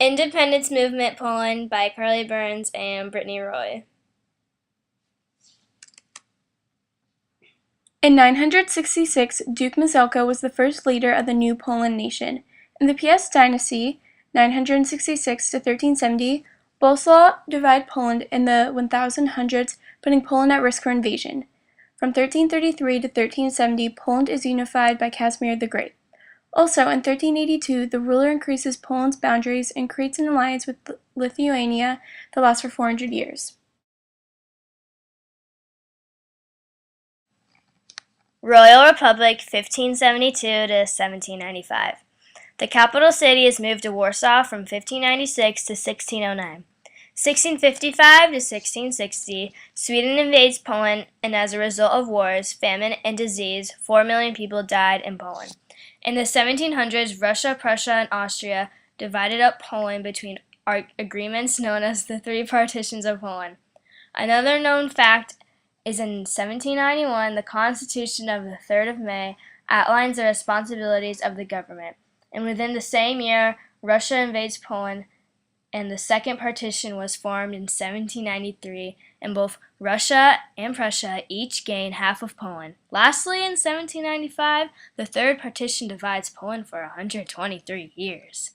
Independence Movement Poland by Carly Burns and Brittany Roy. In 966, Duke Mazelka was the first leader of the new Poland nation. In the Piast dynasty, 966 to 1370, Boleslaw divided Poland in the 1100s, putting Poland at risk for invasion. From 1333 to 1370, Poland is unified by Casimir the Great. Also, in 1382, the ruler increases Poland's boundaries and creates an alliance with Lithuania that lasts for 400 years. Royal Republic, 1572 to 1795. The capital city is moved to Warsaw from 1596 to 1609. 1655 to 1660, Sweden invades Poland, and as a result of wars, famine, and disease, 4 million people died in Poland. In the 1700s, Russia, Prussia, and Austria divided up Poland between agreements known as the Three Partitions of Poland. Another known fact is in 1791, the Constitution of the 3rd of May outlines the responsibilities of the government. And within the same year, Russia invades Poland, and the Second Partition was formed in 1793, and both Russia and Prussia each gained half of Poland. Lastly, in 1795, the Third Partition divides Poland for 123 years.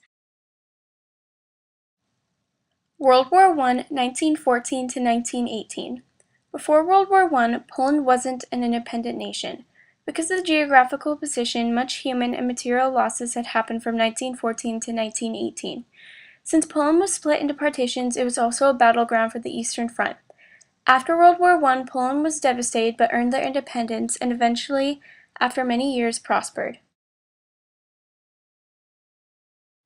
World War I, 1914 to 1918. Before World War I, Poland wasn't an independent nation. Because of the geographical position, much human and material losses had happened from 1914 to 1918. Since Poland was split into partitions, it was also a battleground for the Eastern Front. After World War I, Poland was devastated but earned their independence and eventually, after many years, prospered.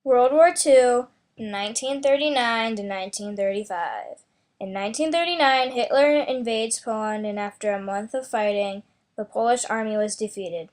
World War II, 1939 to 1935. In 1939, Hitler invades Poland, and after a month of fighting, the Polish army was defeated.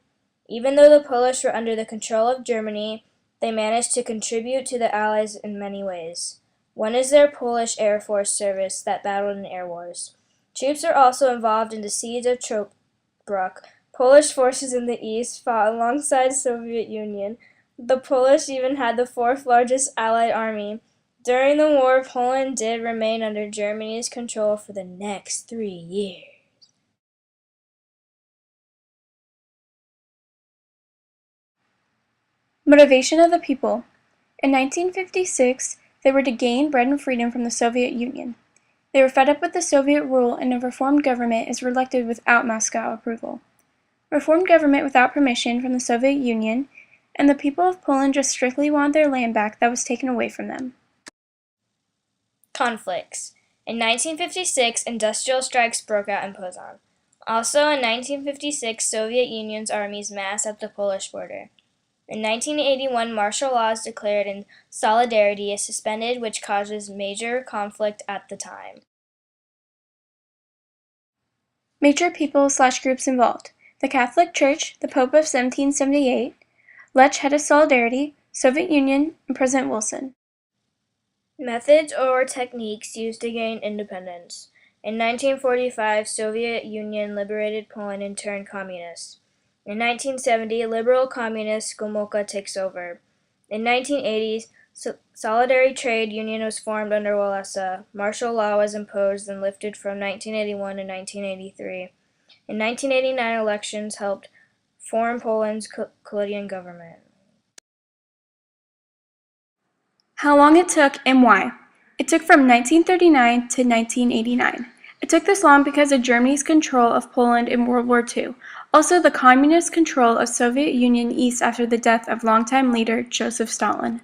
Even though the Polish were under the control of Germany, they managed to contribute to the Allies in many ways. One is their Polish Air Force service that battled in air wars. Troops are also involved in the siege of Tobruk. Polish forces in the east fought alongside Soviet Union. The Polish even had the fourth largest Allied army. During the war, Poland did remain under Germany's control for the next 3 years. Motivation of the people. In 1956, they were to gain bread and freedom from the Soviet Union. They were fed up with the Soviet rule, and a reformed government is elected without Moscow approval. Reformed government without permission from the Soviet Union, and the people of Poland just strictly want their land back that was taken away from them. Conflicts. In 1956, industrial strikes broke out in Poznan. Also in 1956, Soviet Union's armies massed at the Polish border. In 1981, martial law is declared and Solidarity is suspended, which causes major conflict at the time. Major people/groups involved: the Catholic Church, the Pope of 1778, Lech head of Solidarity, Soviet Union, and President Wilson. Methods or techniques used to gain independence. In 1945, Soviet Union liberated Poland and turned communist. In 1970, liberal communist Gomulka takes over. In 1980s, Solidarity Trade Union was formed under Walesa. Martial law was imposed and lifted from 1981 to 1983. In 1989, elections helped form Poland's coalition government. How long it took and why. It took from 1939 to 1989. It took this long because of Germany's control of Poland in World War II, also the communist control of Soviet Union East after the death of longtime leader Joseph Stalin.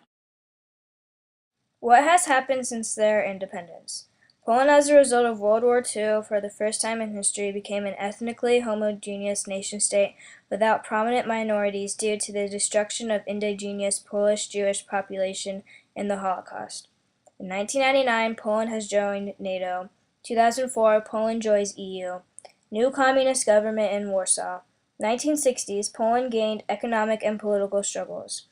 What has happened since their independence? Poland, as a result of World War II, for the first time in history, became an ethnically homogeneous nation-state without prominent minorities due to the destruction of indigenous Polish-Jewish population in the Holocaust. In 1999, Poland has joined NATO. 2004, Poland joins EU. New communist government in Warsaw. 1960s, Poland gained economic and political struggles.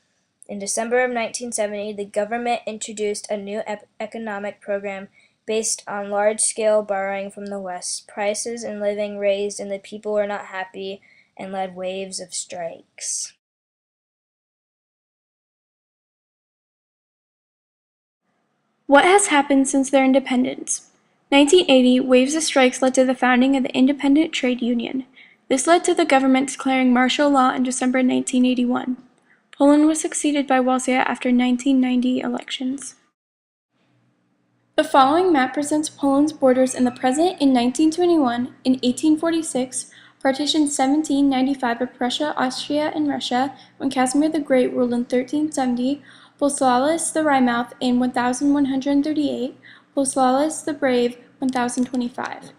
In December of 1970, the government introduced a new economic program based on large-scale borrowing from the West. Prices and living raised, and the people were not happy and led waves of strikes. What has happened since their independence? 1980, waves of strikes led to the founding of the Independent Trade Union. This led to the government declaring martial law in December 1981. Poland was succeeded by Wallachia after 1990 elections. The following map presents Poland's borders in the present in 1921, in 1846, partition 1795 of Prussia, Austria, and Russia, when Casimir the Great ruled in 1370, Bolesław the Wrymouth in 1138, Bolesław the Brave 1025.